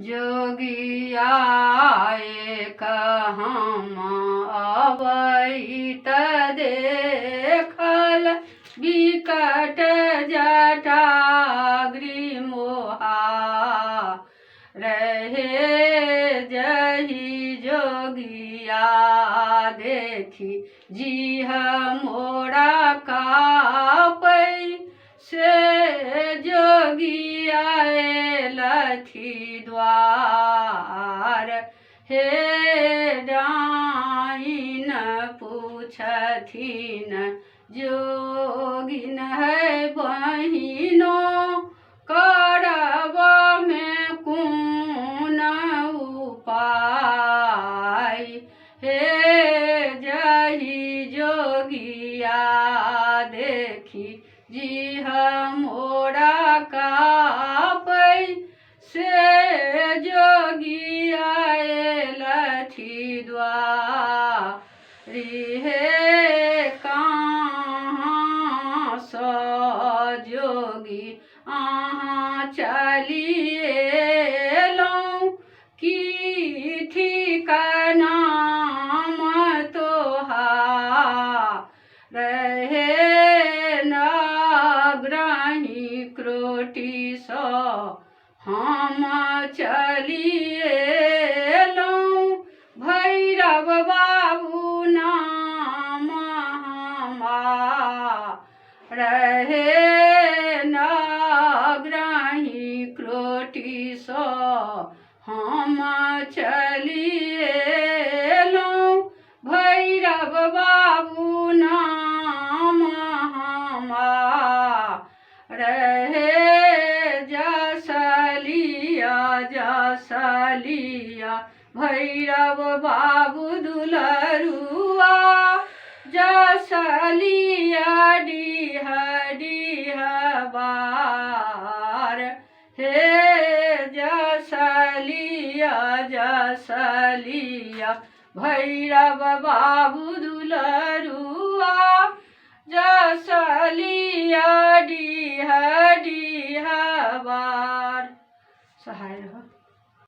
जोगिया एक हम अवैत देखल बिकट जटा ग्रीमोहा रहे जही जोगिया देखी जीह मोरा कापै से जोगिया लथी द्वार हे डाइन पूछथिन जोगिन है बहिनो करब में कौन उपाय हे जही जोगिया देखी जीह मोरा कापै से जोगिया लथी द्वारी हे कहाँ स जोगी अहाँ चलिएलौं की ठिकाना रहे नग्रही क्रोटी सो हम चलिएलौं भैरव बाबू नाम रहे नग्रही क्रोटी सो हम चलिएलौं भैरव बाबू नाम रहे जसलिया भैरव बाबू दुलरुआ जसलिया डीह बार हे जसलिया भैरव बाबू दुलरुआ जसलिया डीह बार सहाय रहो।